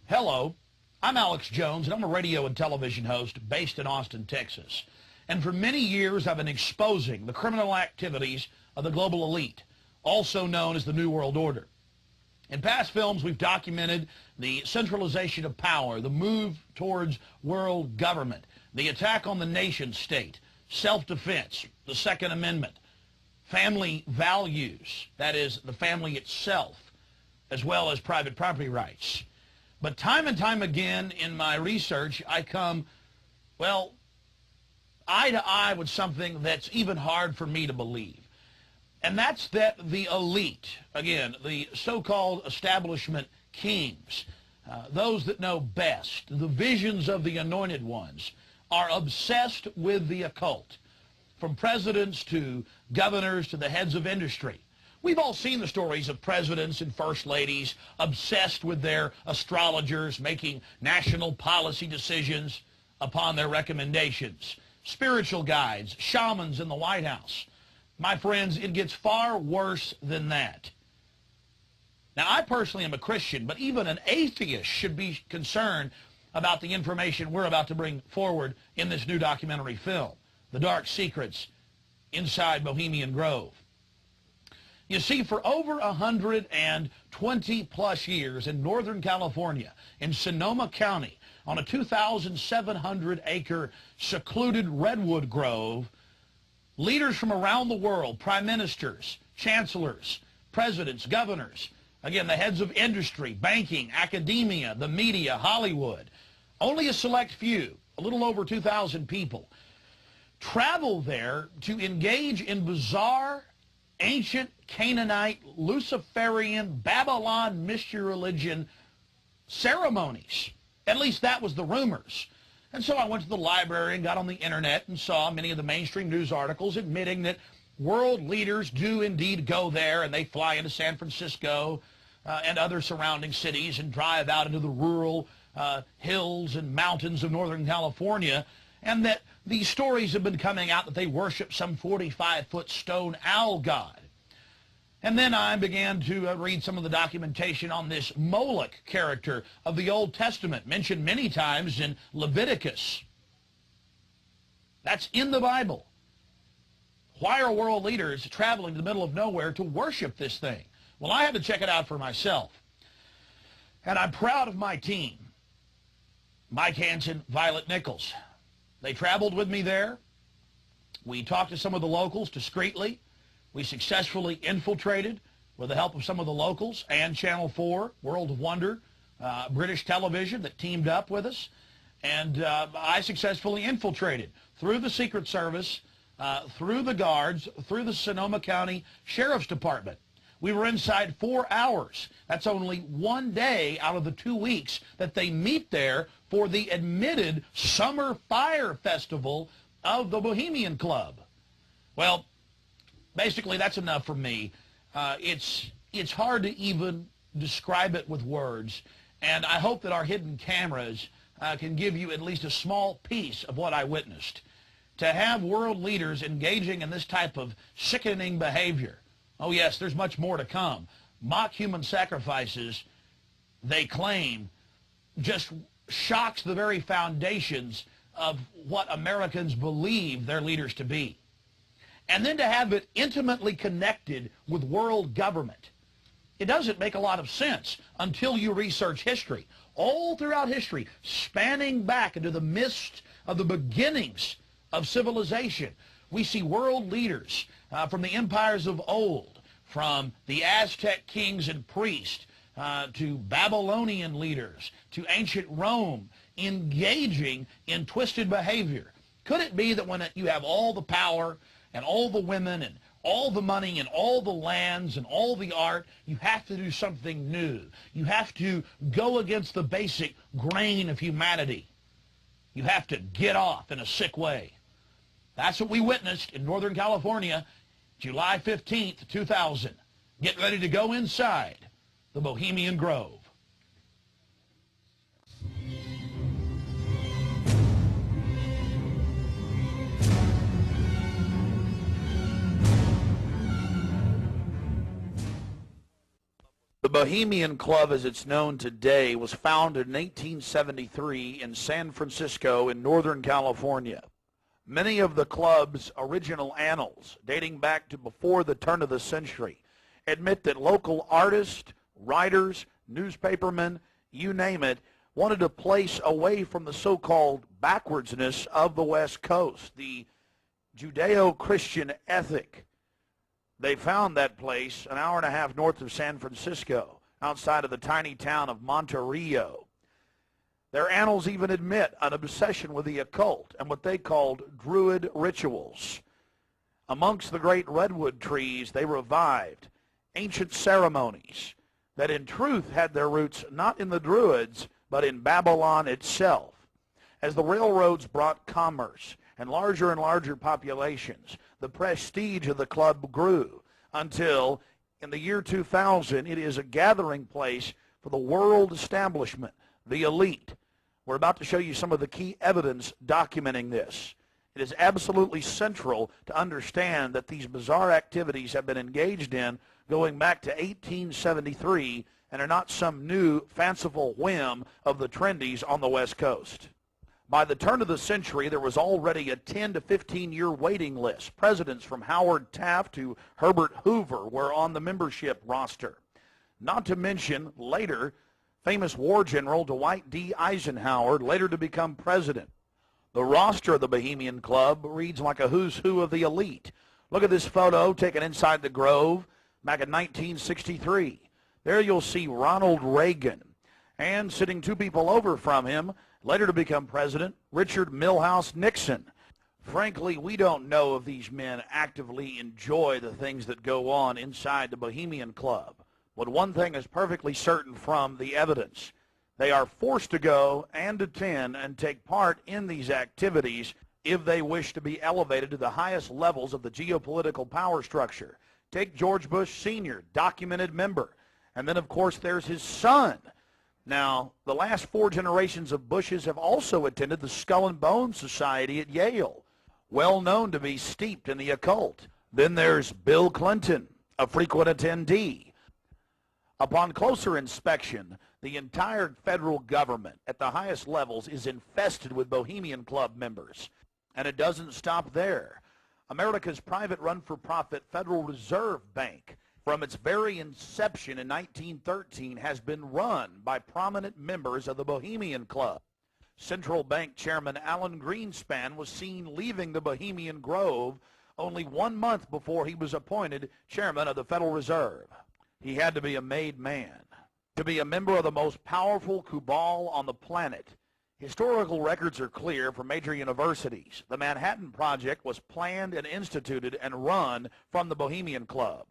Hello, I'm Alex Jones, and I'm a radio and television host based in Austin, Texas. And for many years, I've been exposing the criminal activities of the global elite, also known as the New World Order. In past films, we've documented the centralization of power, the move towards world government, the attack on the nation state, self-defense, the Second Amendment, family values, that is, the family itself, as well as private property rights. But time and time again in my research, I come, well, eye to eye with something that's even hard for me to believe. And that's that the elite, again, the so-called establishment kings, those that know best, the visions of the anointed ones, are obsessed with the occult, from presidents to governors to the heads of industry. We've all seen the stories of presidents and first ladies obsessed with their astrologers, making national policy decisions upon their recommendations. Spiritual guides, shamans in the White House. My friends, it gets far worse than that. Now, I personally am a Christian, but even an atheist should be concerned about the information we're about to bring forward in this new documentary film, The Dark Secrets Inside Bohemian Grove. You see, for over 120-plus years in Northern California, in Sonoma County, on a 2,700-acre secluded redwood grove, leaders from around the world, prime ministers, chancellors, presidents, governors, again, the heads of industry, banking, academia, the media, Hollywood, only a select few, a little over 2,000 people, travel there to engage in bizarre, ancient Canaanite, Luciferian, Babylon mystery religion ceremonies. At least that was the rumors. And so I went to the library and got on the internet and saw many of the mainstream news articles admitting that world leaders do indeed go there, and they fly into San Francisco and other surrounding cities and drive out into the rural hills and mountains of Northern California, and that these stories have been coming out that they worship some 45-foot stone owl god. And then I began to read some of the documentation on this Moloch character of the Old Testament, mentioned many times in Leviticus. That's in the Bible. Why are world leaders traveling to the middle of nowhere to worship this thing? Well, I had to check it out for myself. And I'm proud of my team, Mike Hansen, Violet Nichols. They traveled with me there. We talked to some of the locals discreetly. We successfully infiltrated, with the help of some of the locals and Channel 4, World of Wonder, British television that teamed up with us. And I successfully infiltrated through the Secret Service, through the guards, through the Sonoma County Sheriff's Department. We were inside 4 hours. That's only one day out of the 2 weeks that they meet there for the admitted Summer Fire Festival of the Bohemian Club. Well, basically that's enough for me. It's hard to even describe it with words, and I hope that our hidden cameras can give you at least a small piece of what I witnessed. To have world leaders engaging in this type of sickening behavior, oh yes, there's much more to come. Mock human sacrifices, they claim, just shocks the very foundations of what Americans believe their leaders to be. And then to have it intimately connected with world government. It doesn't make a lot of sense until you research history. All throughout history, spanning back into the midst of the beginnings of civilization, we see world leaders from the empires of old, from the Aztec kings and priests, to Babylonian leaders, to ancient Rome, engaging in twisted behavior. Could it be that when you have all the power and all the women and all the money and all the lands and all the art, you have to do something new? You have to go against the basic grain of humanity. You have to get off in a sick way. That's what we witnessed in Northern California, July 15th, 2000. Get ready to go inside the Bohemian Grove. The Bohemian Club, as it's known today, was founded in 1873 in San Francisco in Northern California. Many of the club's original annals, dating back to before the turn of the century, admit that local artists, writers, newspapermen, you name it, wanted a place away from the so-called backwardsness of the West Coast, the Judeo-Christian ethic. They found that place an hour and a half north of San Francisco, outside of the tiny town of Monterrey. Their annals even admit an obsession with the occult and what they called Druid rituals. Amongst the great redwood trees, they revived ancient ceremonies that in truth had their roots not in the Druids, but in Babylon itself. As the railroads brought commerce and larger populations, the prestige of the club grew until, in the year 2000, it is a gathering place for the world establishment, the elite. We're about to show you some of the key evidence documenting this. It is absolutely central to understand that these bizarre activities have been engaged in going back to 1873 and are not some new fanciful whim of the trendies on the West Coast. By the turn of the century, there was already a 10 to 15-year waiting list. Presidents from Howard Taft to Herbert Hoover were on the membership roster. Not to mention, later, famous war general Dwight D. Eisenhower, later to become president. The roster of the Bohemian Club reads like a who's who of the elite. Look at this photo taken inside the Grove back in 1963. There you'll see Ronald Reagan, and sitting 2 people over from him, later to become president, Richard Milhouse Nixon. Frankly, we don't know if these men actively enjoy the things that go on inside the Bohemian Club. But one thing is perfectly certain from the evidence. They are forced to go and attend and take part in these activities if they wish to be elevated to the highest levels of the geopolitical power structure. Take George Bush Sr., documented member. And then, of course, there's his son. Now, the last 4 generations of Bushes have also attended the Skull and Bones Society at Yale, well known to be steeped in the occult. Then there's Bill Clinton, a frequent attendee. Upon closer inspection, the entire federal government at the highest levels is infested with Bohemian Club members. And it doesn't stop there. America's private run-for-profit Federal Reserve Bank, from its very inception in 1913, has been run by prominent members of the Bohemian Club. Central Bank Chairman Alan Greenspan was seen leaving the Bohemian Grove only 1 month before he was appointed chairman of the Federal Reserve. He had to be a made man to be a member of the most powerful cabal on the planet. Historical records are clear from major universities. The Manhattan Project was planned and instituted and run from the Bohemian Club.